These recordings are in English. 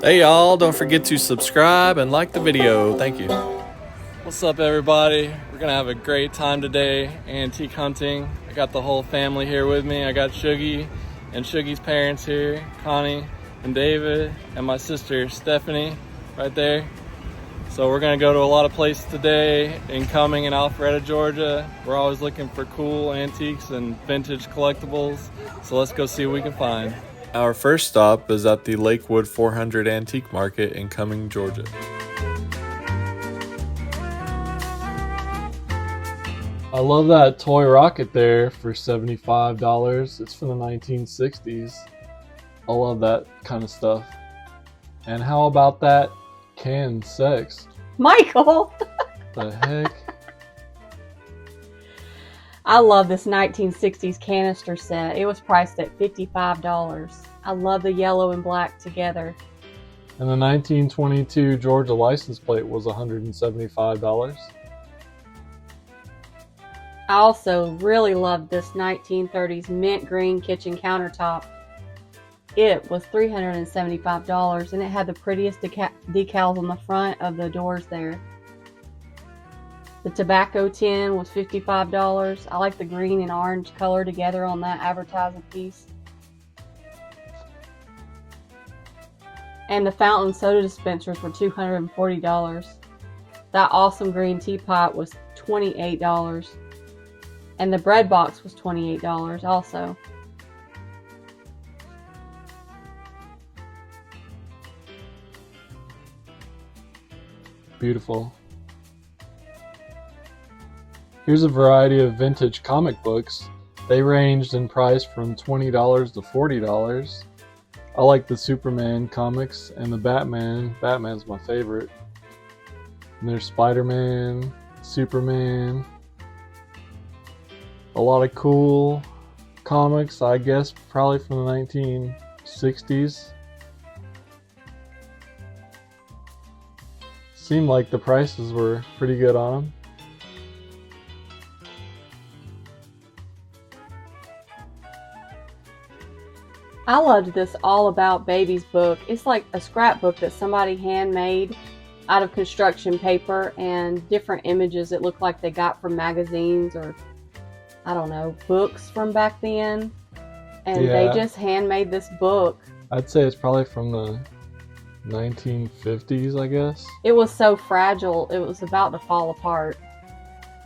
Hey y'all, don't forget to subscribe and like the video. Thank you. What's up everybody? We're gonna have a great time today antique hunting. I got the whole family here with me. I got Shuggy and Shuggy's parents here, Connie and David, and my sister Stephanie right there. So we're gonna go to a lot of places today in Cuming and Alpharetta, Georgia. We're always looking for cool antiques and vintage collectibles. So let's go see what we can find. Our first stop is at the Lakewood 400 Antique Market in Cuming, Georgia. I love that toy rocket there for $75. It's from the 1960s. I love that kind of stuff. And how about that canned sex? Michael! The heck? I love this 1960s canister set. It was priced at $55. I love the yellow and black together. And the 1922 Georgia license plate was $175. I also really loved this 1930s mint green kitchen countertop. It was $375 and it had the prettiest decals on the front of the doors there. The tobacco tin was $55. I like the green and orange color together on that advertising piece. And the fountain soda dispensers were $240. That awesome green teapot was $28. And the bread box was $28 also. Beautiful. Here's a variety of vintage comic books. They ranged in price from $20 to $40. I like the Superman comics and the Batman. Batman's my favorite. And there's Spider-Man, Superman. A lot of cool comics, I guess, probably from the 1960s. Seemed like the prices were pretty good on them. I loved this All About Babies book. It's like a scrapbook that somebody handmade out of construction paper and different images it looked like they got from magazines or, I don't know, books from back then. And they just handmade this book. I'd say it's probably from the 1950s, I guess. It was so fragile, it was about to fall apart.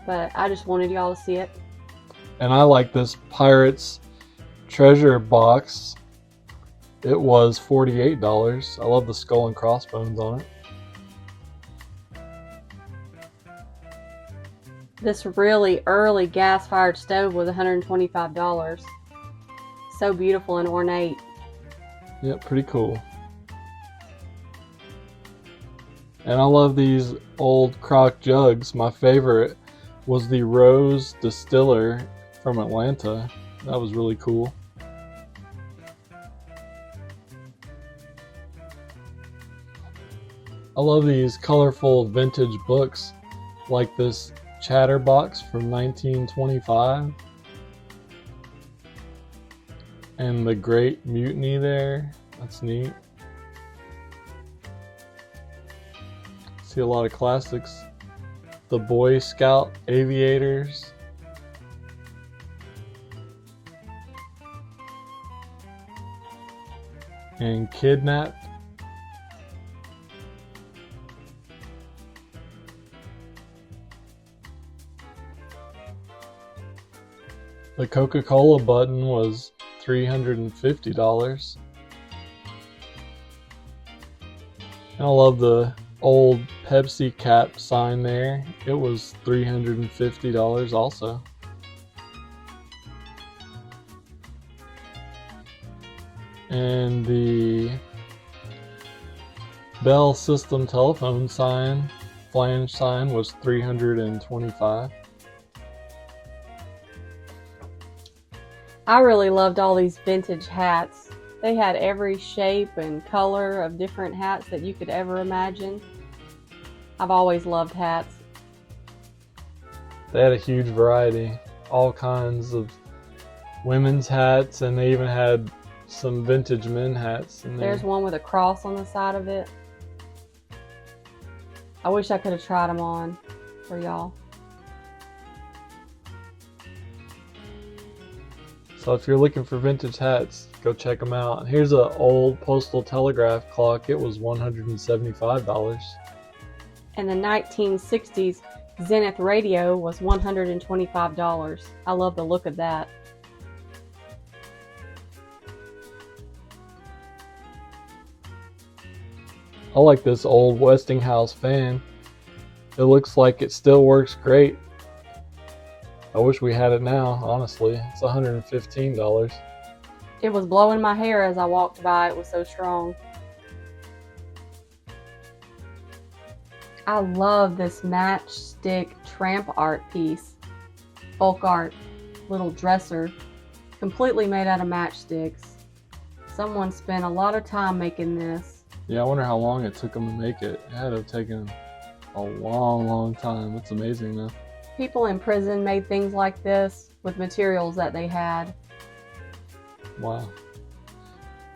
But I just wanted y'all to see it. And I like this Pirates treasure box. It was $48. I love the skull and crossbones on it. This really early gas-fired stove was $125. So beautiful and ornate. Yeah, pretty cool. And I love these old Croc jugs. My favorite was the Rose Distiller from Atlanta. That was really cool. I love these colorful vintage books like this Chatterbox from 1925 and the Great Mutiny there. That's neat. See a lot of classics. The Boy Scout Aviators. And Kidnapped. The CocaCola button was $350. And I love the old Pepsi cap sign there. It was $350 also. And the Bell System telephone sign, flange sign, was $325. I really loved all these vintage hats. They had every shape and color of different hats that you could ever imagine. I've always loved hats. They had a huge variety, all kinds of women's hats, and they even had some vintage men hats in there. There's one with a cross on the side of it. I wish I could have tried them on for y'all. So if you're looking for vintage hats, go check them out. Here's an old postal telegraph clock. It was $175. And the 1960s Zenith radio was $125. I love the look of that. I like this old Westinghouse fan. It looks like it still works great. I wish we had it now, honestly. It's $115. It was blowing my hair as I walked by. It was so strong. I love this matchstick tramp art piece. Folk art, little dresser, completely made out of matchsticks. Someone spent a lot of time making this. Yeah, I wonder how long it took them to make it. It had to have taken a long, long time. It's amazing though. People in prison made things like this with materials that they had. Wow.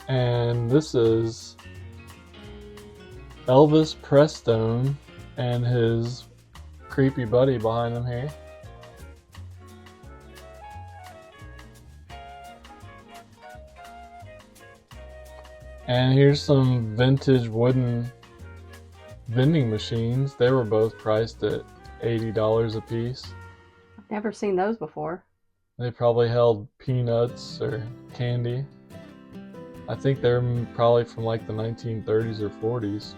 And this is Elvis Prestone and his creepy buddy behind him here. And here's some vintage wooden vending machines. They were both priced at $80 a piece. I've never seen those before. They probably held peanuts or candy. I think they're probably from like the 1930s or 40s.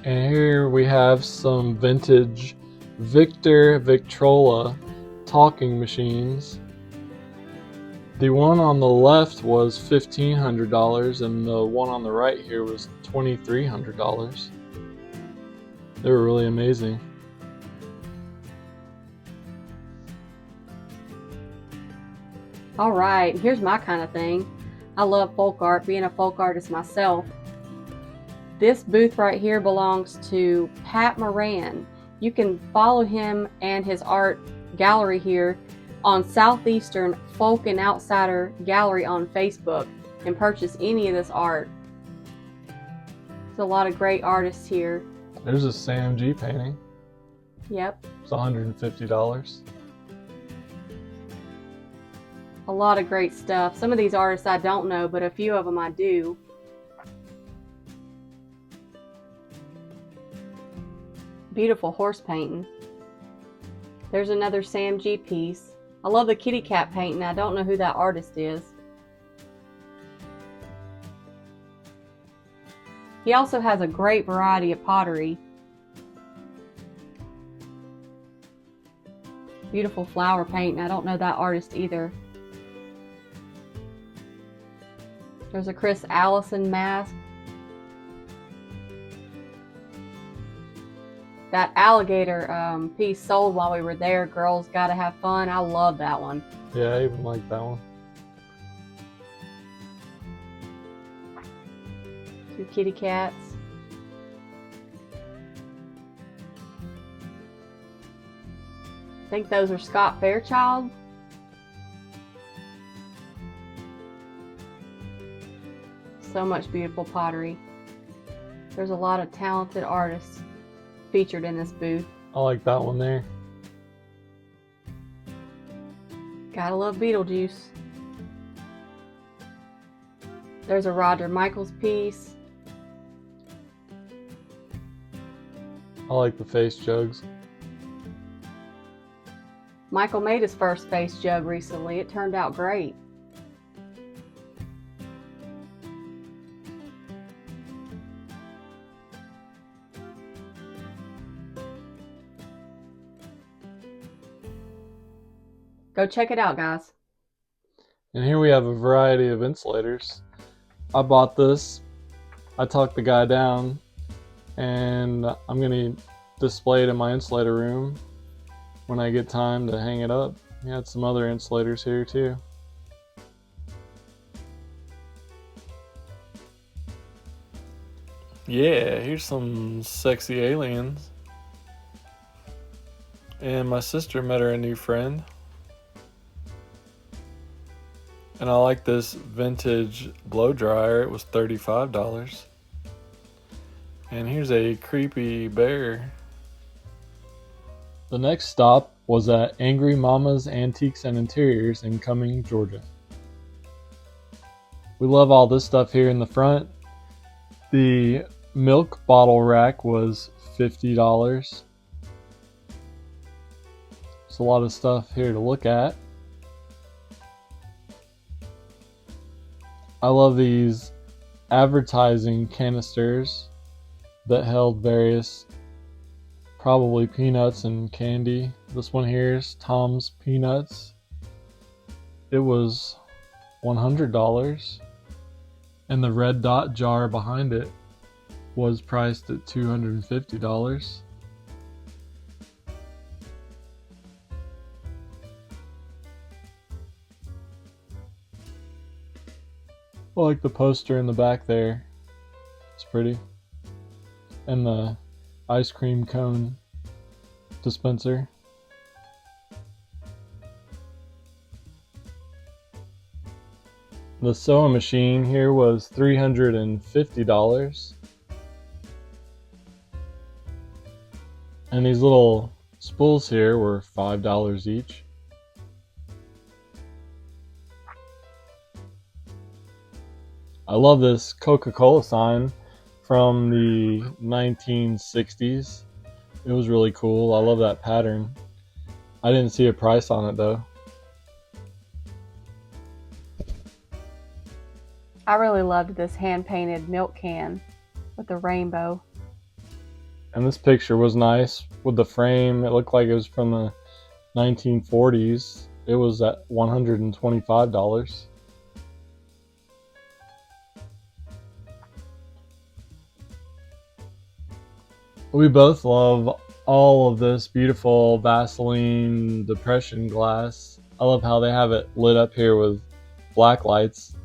And here we have some vintage Victrola talking machines. The one on the left was $1,500 and the one on the right here was $2,300. They were really amazing. All right, here's my kind of thing. I love folk art, being a folk artist myself. This booth right here belongs to Pat Moran. You can follow him and his art gallery here on Southeastern Folk and Outsider Gallery on Facebook and purchase any of this art. There's a lot of great artists here. There's a Sam G painting. Yep. It's $150. A lot of great stuff. Some of these artists I don't know, but a few of them I do. Beautiful horse painting. There's another Sam G piece. I love the kitty cat painting. I don't know who that artist is. He also has a great variety of pottery. Beautiful flower painting. I don't know that artist either. There's a Chris Allison mask. That alligator piece sold while we were there. Girls Gotta Have Fun. I love that one. Yeah, I even like that one. Two kitty cats. I think those are Scott Fairchild. So much beautiful pottery. There's a lot of talented artists featured in this booth. I like that one there. Gotta love Beetlejuice. There's a Roger Michaels piece. I like the face jugs. Michael made his first face jug recently. It turned out great. Go check it out, guys. And here we have a variety of insulators. I bought this. I talked the guy down and I'm going to display it in my insulator room when I get time to hang it up. We had some other insulators here too. Yeah, here's some sexy aliens. And my sister met her a new friend. And I like this vintage blow dryer. It was $35. And here's a creepy bear. The next stop was at Angry Mama's Antiques and Interiors in Cuming, Georgia. We love all this stuff here in the front. The milk bottle rack was $50. There's a lot of stuff here to look at. I love these advertising canisters that held various, probably peanuts and candy. This one here is Tom's Peanuts. It was $100. And the red dot jar behind it was priced at $250. I like the poster in the back there. It's pretty. And the ice cream cone dispenser. The sewing machine here was $350. And these little spools here were $5 each. I love this CocaCola sign from the 1960s. It was really cool. I love that pattern. I didn't see a price on it though. I really loved this hand-painted milk can with the rainbow. And this picture was nice with the frame. It looked like it was from the 1940s. It was at $125. We both love all of this beautiful Vaseline depression glass. I love how they have it lit up here with black lights.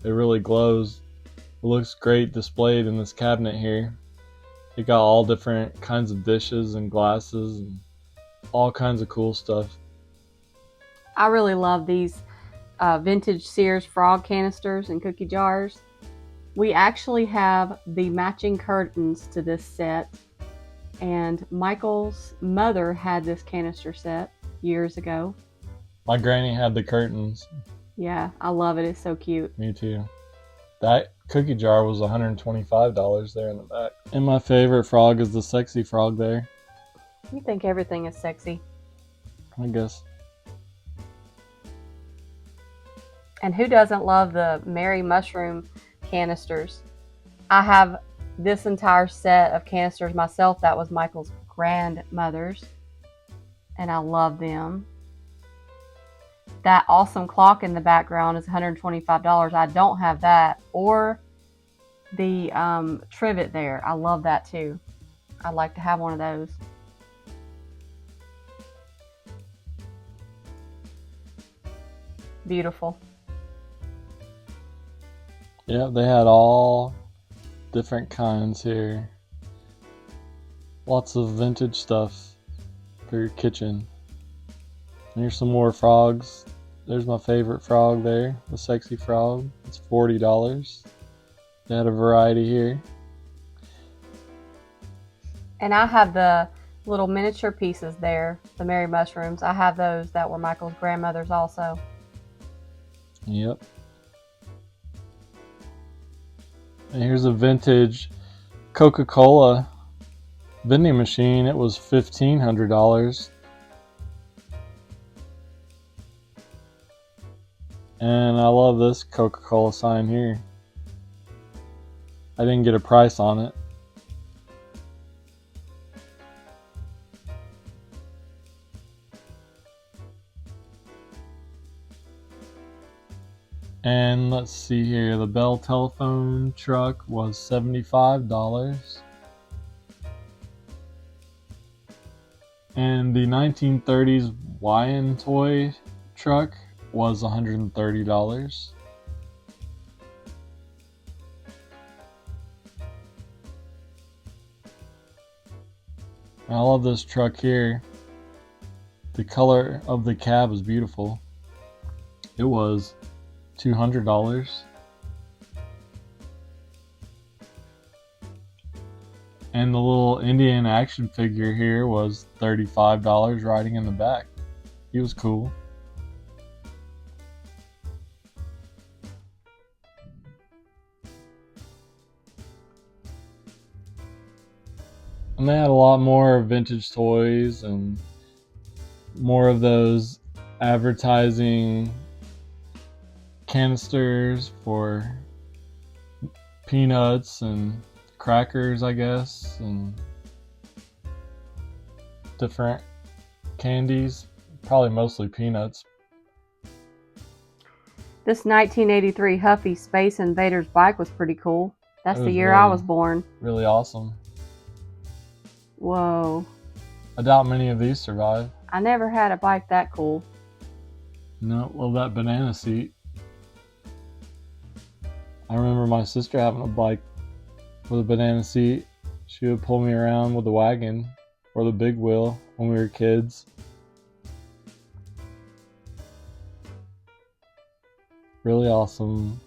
It really glows. It looks great displayed in this cabinet here. It got all different kinds of dishes and glasses and all kinds of cool stuff. I really love these vintage Sears frog canisters and cookie jars. We actually have the matching curtains to this set, and Michael's mother had this canister set years ago. My granny had the curtains. Yeah, I love it. It's so cute. Me too. That cookie jar was $125 there in the back. And my favorite frog is the sexy frog there. You think everything is sexy. I guess. And who doesn't love the Mary Mushroom canisters? I have this entire set of canisters myself. That was Michael's grandmother's, and I love them. That awesome clock in the background is $125. I don't have that, or the trivet there. I love that too. I'd like to have one of those. Beautiful. Yeah, they had all different kinds here. Lots of vintage stuff for your kitchen. And here's some more frogs. There's my favorite frog there, the sexy frog. It's $40. They had a variety here. And I have the little miniature pieces there, the Mary Mushrooms. I have those that were Michael's grandmother's also. Yep. And here's a vintage CocaCola vending machine. It was $1,500. And I love this CocaCola sign here. I didn't get a price on it. And let's see here, the Bell telephone truck was $75. And the 1930s Hawaiian toy truck was $130. I love this truck here. The color of the cab was beautiful. It was $200. And the little Indian action figure here was $35 riding in the back. He was cool. And they had a lot more vintage toys and more of those advertising canisters for peanuts and crackers, I guess, and different candies, probably mostly peanuts. This 1983 Huffy Space Invaders bike was pretty cool. That's the year I was born. Really awesome. Whoa. I doubt many of these survive. I never had a bike that cool. No, well, that banana seat. I remember my sister having a bike with a banana seat. She would pull me around with the wagon or the big wheel when we were kids. Really awesome.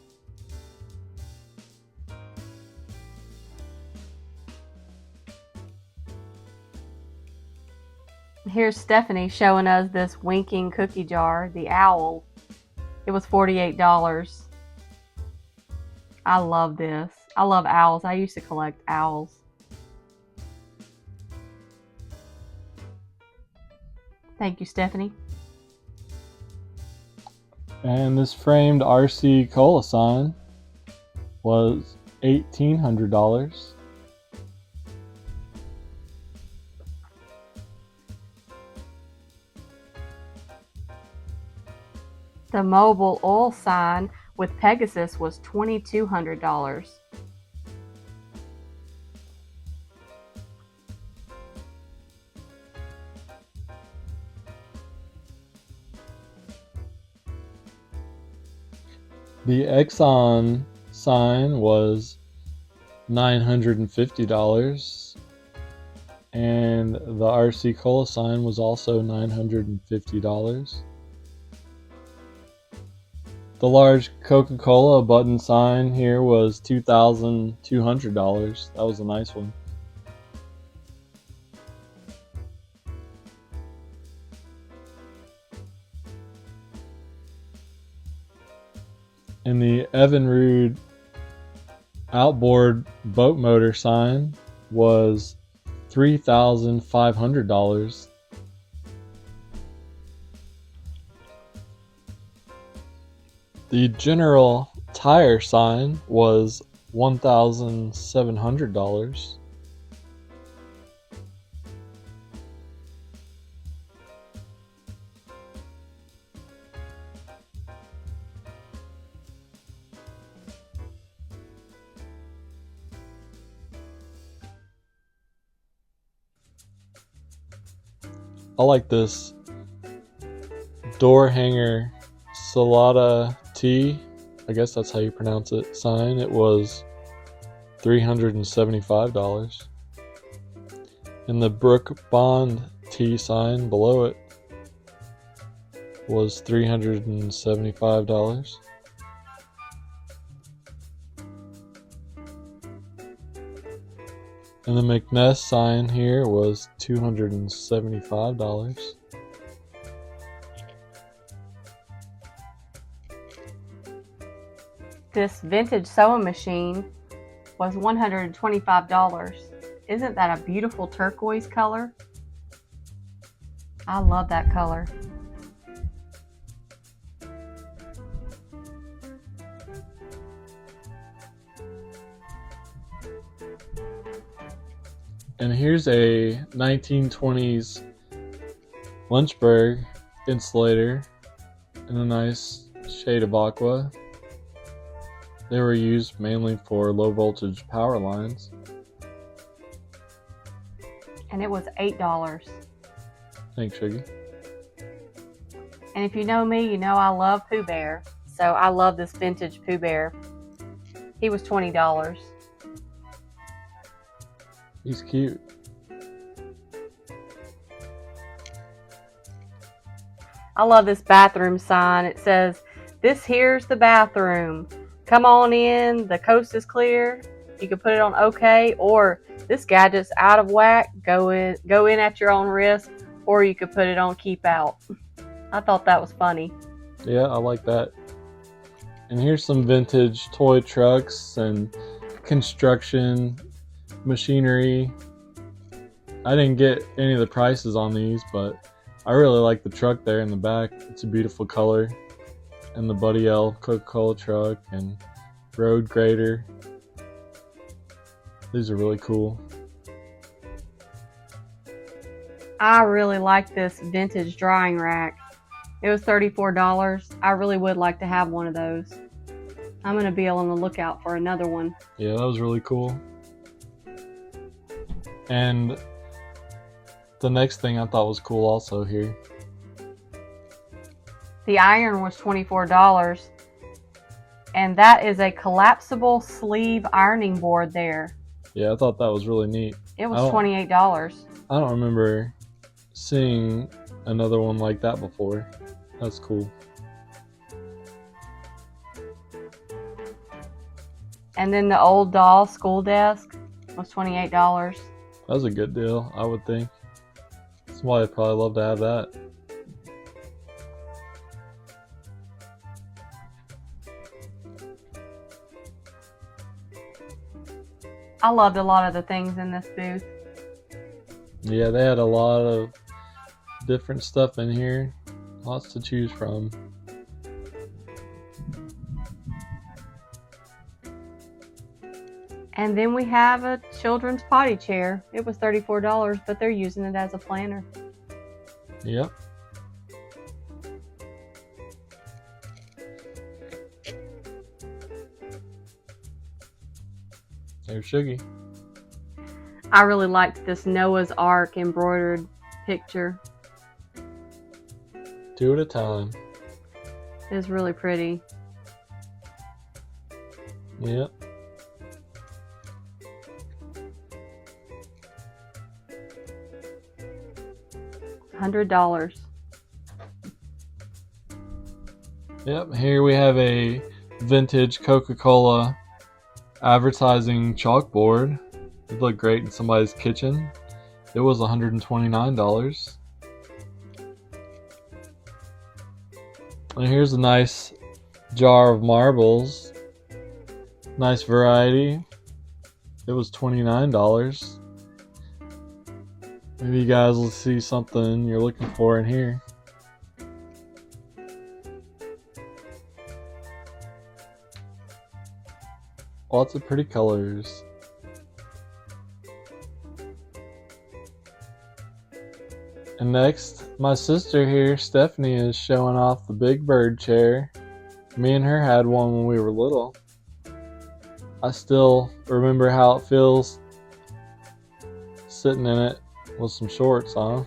Here's Stephanie showing us this winking cookie jar, the owl. It was $48. I love this. I love owls. I used to collect owls. Thank you, Stephanie. And this framed RC Cola sign was $1,800. The mobile oil sign with Pegasus was $2,200. The Exxon sign was $950, and the RC Cola sign was also $950. The large CocaCola button sign here was $2,200. That was a nice one. And the Evinrude outboard boat motor sign was $3,500. The General Tire sign was $1,700. I like this door hanger Salada T, I guess that's how you pronounce it, sign. It was $375. And the Brook Bond T sign below it was $375. And the McNess sign here was $275. This vintage sewing machine was $125. Isn't that a beautiful turquoise color? I love that color. And here's a 1920s Lynchburg insulator in a nice shade of aqua. They were used mainly for low voltage power lines. And it was $8. Thanks, Shuggy. And if you know me, you know I love Pooh Bear. So I love this vintage Pooh Bear. He was $20. He's cute. I love this bathroom sign. It says, "This here's the bathroom. Come on in. The coast is clear." You can put it on OK, or "This gadget's out of whack. Go in at your own risk," or you could put it on keep out. I thought that was funny. Yeah, I like that. And here's some vintage toy trucks and construction machinery. I didn't get any of the prices on these, but I really like the truck there in the back. It's a beautiful color. And the Buddy L CocaCola truck and road grader. These are really cool. I really like this vintage drying rack. It was $34. I really would like to have one of those. I'm going to be on the lookout for another one. Yeah, that was really cool. And the next thing I thought was cool also here. The iron was $24. And that is a collapsible sleeve ironing board there. Yeah, I thought that was really neat. It was $28. I don't remember seeing another one like that before. That's cool. And then the old doll school desk was $28. That was a good deal, I would think. Somebody would probably love to have that. I loved a lot of the things in this booth. Yeah, they had a lot of different stuff in here. Lots to choose from. And then we have a children's potty chair. It was $34, but they're using it as a planner. Yep. There's Shuggy. I really liked this Noah's Ark embroidered picture. 2 at a time. It was really pretty. Yep. $100. Yep, here we have a vintage Coca-Cola advertising chalkboard. It looked great in somebody's kitchen. It was $129. And here's a nice jar of marbles. Nice variety. It was $29. Maybe you guys will see something you're looking for in here. Lots of pretty colors. And next, my sister here, Stephanie, is showing off the big bird chair. Me and her had one when we were little. I still remember how it feels sitting in it with some shorts on.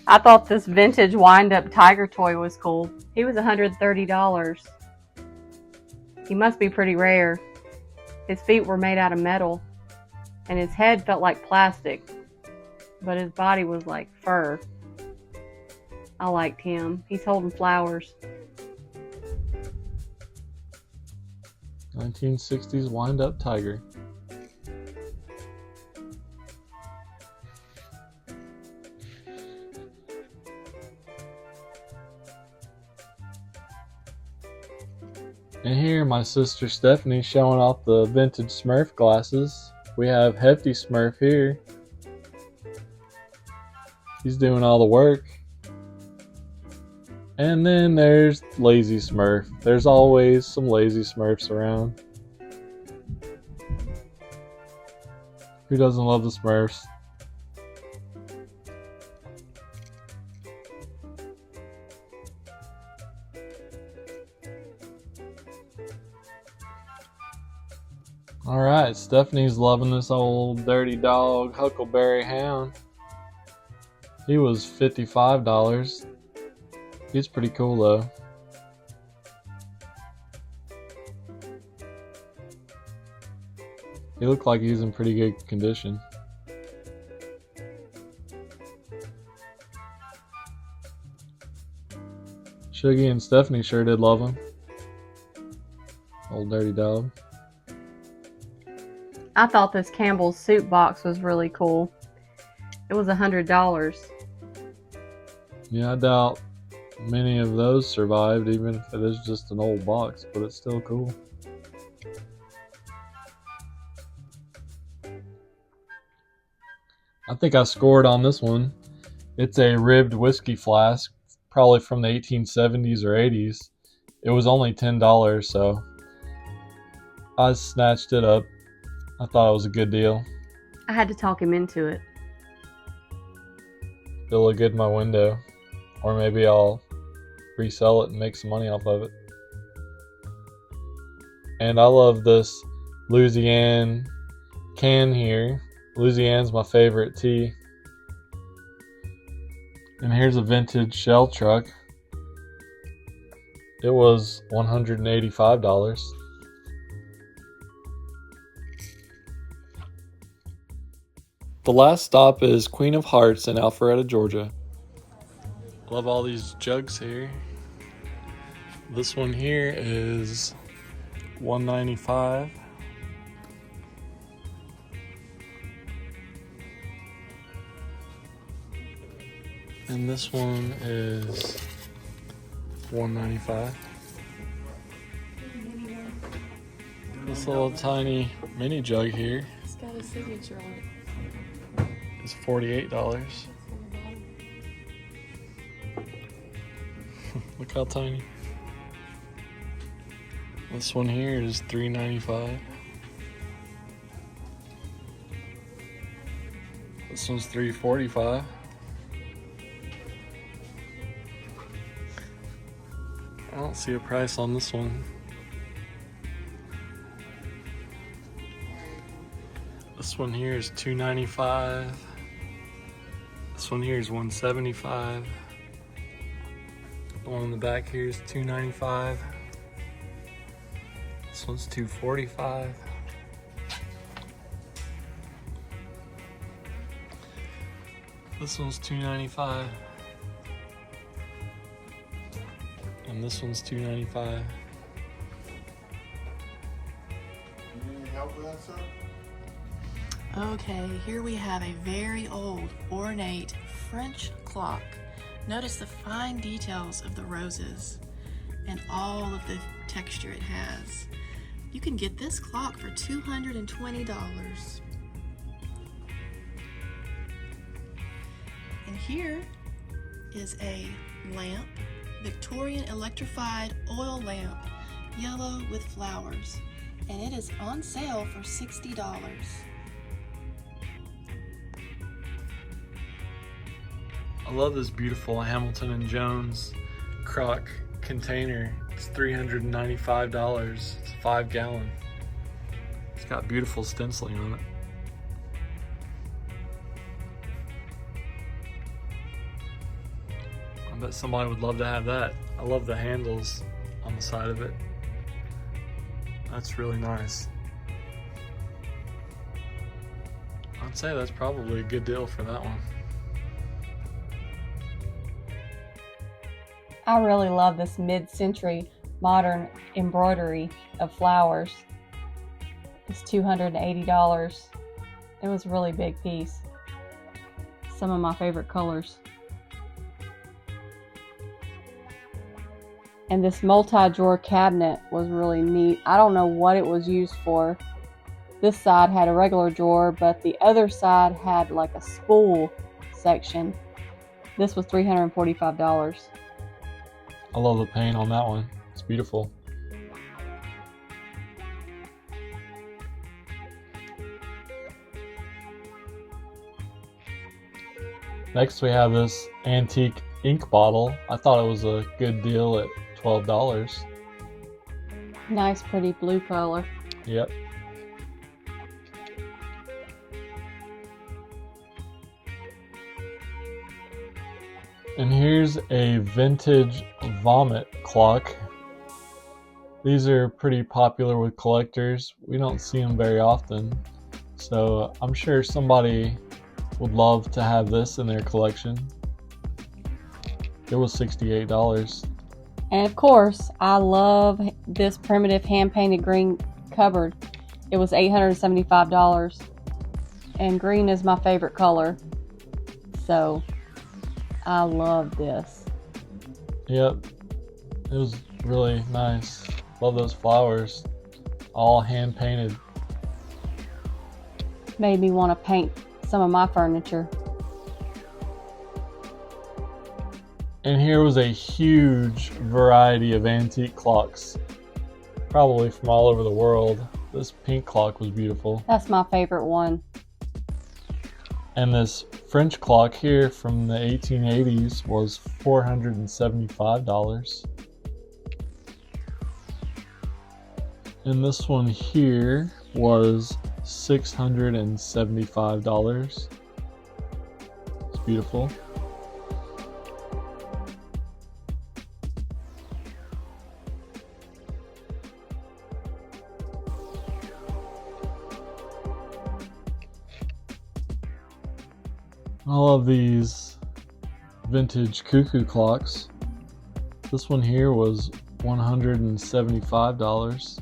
I thought this vintage Windup Tiger toy was cool. He was $130. He must be pretty rare. His feet were made out of metal, and his head felt like plastic, but his body was like fur. I liked him. He's holding flowers. 1960s Windup Tiger. And here my sister Stephanie showing off the vintage Smurf glasses. We have Hefty Smurf here. He's doing all the work. And then there's Lazy Smurf. There's always some Lazy Smurfs around. Who doesn't love the Smurfs? Alright, Stephanie's loving this old dirty dog Huckleberry Hound. He was $55. He's pretty cool though. He looked like he's in pretty good condition. Shuggy and Stephanie sure did love him. Old dirty dog. I thought this Campbell's soup box was really cool. It was $100. Yeah, I doubt many of those survived, even if it is just an old box, but it's still cool. I think I scored on this one. It's a ribbed whiskey flask, probably from the 1870s or 80s. It was only $10, so I snatched it up. I thought it was a good deal. I had to talk him into it. It'll look good in my window. Or maybe I'll resell it and make some money off of it. And I love this Louisiane can here. Louisiane's my favorite tea. And here's a vintage shell truck. It was $185. The last stop is Queen of Hearts in Alpharetta, Georgia. Love all these jugs here. This one here is $195. And this one is $195. This little tiny mini jug here It's got a signature on it. is $48. Look how tiny. This one here is $3.95. This one's $3.45. I don't see a price on this one. This one here is $2.95. This one here is $1.75. The one in the back here is $2.95. This one's $2.45. This one's $2.95. And this one's $2.95. You need help with that, sir? Okay, here we have a very old, ornate French clock. Notice the fine details of the roses and all of the texture it has. You can get this clock for $220. And here is a lamp, Victorian electrified oil lamp, yellow with flowers, and it is on sale for $60. I love this beautiful Hamilton and Jones Croc Container. It's $395. It's 5 gallon. It's got beautiful stenciling on it. I bet somebody would love to have that. I love the handles on the side of it. That's really nice. I'd say that's probably a good deal for that one. I really love this mid-century modern embroidery of flowers. It's $280. It was a really big piece. Some of my favorite colors. And this multi-drawer cabinet was really neat. I don't know what it was used for. This side had a regular drawer, but the other side had like a spool section. This was $345. I love the paint on that one. It's beautiful. Next we have this antique ink bottle. I thought it was a good deal at $12. Nice pretty blue color. Yep. And here's a vintage vomit clock. These are pretty popular with collectors. We don't see them very often. So I'm sure somebody would love to have this in their collection. It was $68. And of course, I love this primitive hand-painted green cupboard. It was $875, and green is my favorite color, so I love this. Yep, it was really nice. Love those flowers, all hand painted. Made me want to paint some of my furniture. And here was a huge variety of antique clocks, probably from all over the world. This pink clock was beautiful. That's my favorite one. And this French clock here from the 1880s was $475. And this one here was $675. It's beautiful. I love these vintage cuckoo clocks. This one here was $175.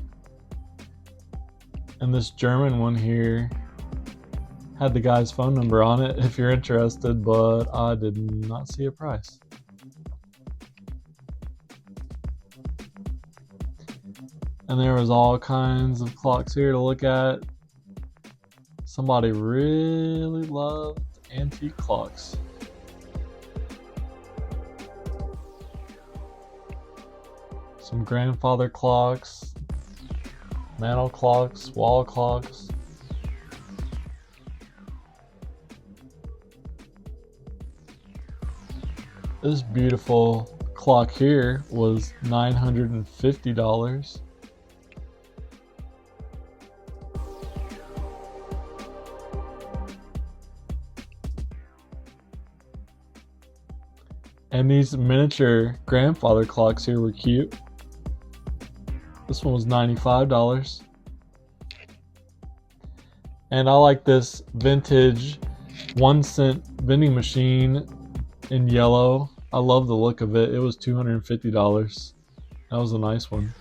And this German one here had the guy's phone number on it if you're interested, but I did not see a price. And there was all kinds of clocks here to look at. Somebody really loved antique clocks. Some grandfather clocks, mantle clocks, wall clocks. This beautiful clock here was $950. And these miniature grandfather clocks here were cute. This one was $95. And I like this vintage 1-cent vending machine in yellow. I love the look of it. It was $250. That was a nice one.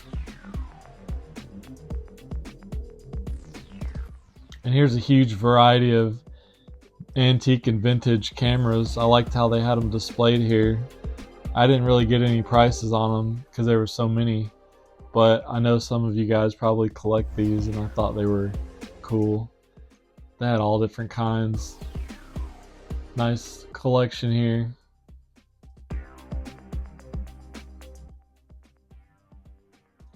And here's a huge variety of antique and vintage cameras. I liked how they had them displayed here. I didn't really get any prices on them because there were so many, but I know some of you guys probably collect these and I thought they were cool. They had all different kinds. Nice collection here.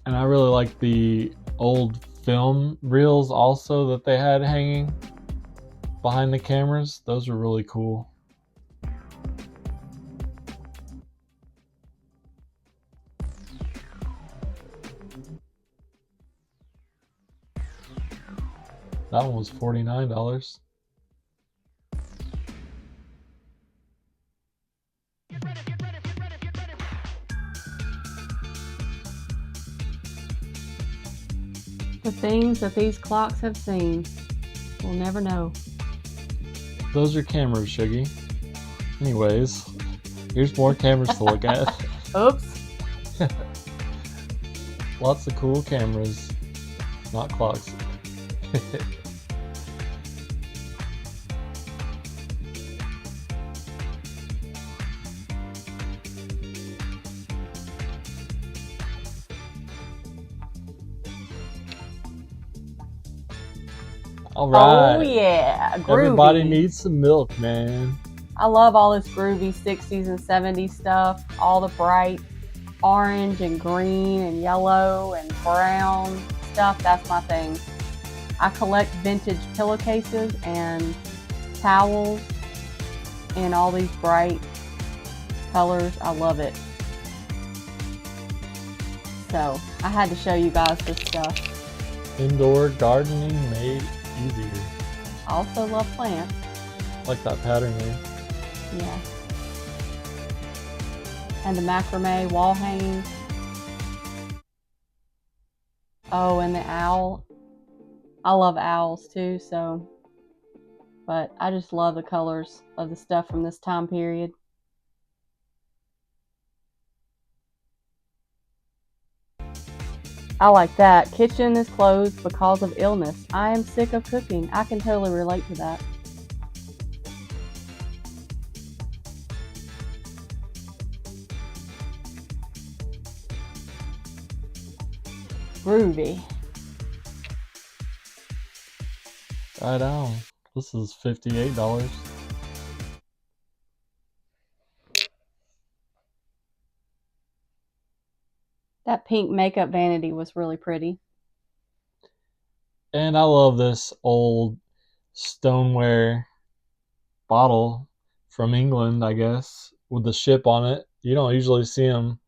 And I really like the old film reels also that they had hanging behind the cameras. Those are really cool. That one was $49. The things that these clocks have seen, we'll never know. Those are cameras, Shuggy. Anyways, here's more cameras to look at. Oops. Lots of cool cameras, not clocks. All right. Oh yeah, groovy. Everybody needs some milk, man. I love all this groovy 60s and 70s stuff. All the bright orange and green and yellow and brown stuff. That's my thing. I collect vintage pillowcases and towels in all these bright colors. I love it. So I had to show you guys this stuff. Indoor gardening made easier. I also love plants. Like that pattern there. Yeah. And the macrame wall hanging. Oh, and the owl. I love owls too, so. But I just love the colors of the stuff from this time period. I like that. Kitchen is closed because of illness. I am sick of cooking. I can totally relate to that. Groovy. Right on. This is $58. That pink makeup vanity was really pretty. And I love this old stoneware bottle from England, I guess, with the ship on it. You don't usually see them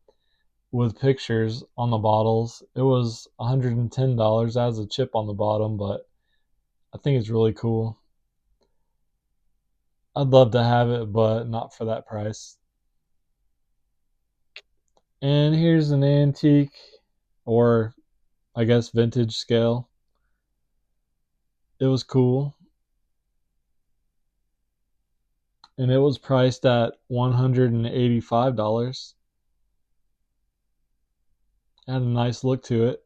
with pictures on the bottles. It was $110. It has a chip on the bottom, but I think it's really cool. I'd love to have it, but not for that price. And here's an antique, or I guess vintage scale. It was cool. And it was priced at $185. Had a nice look to it.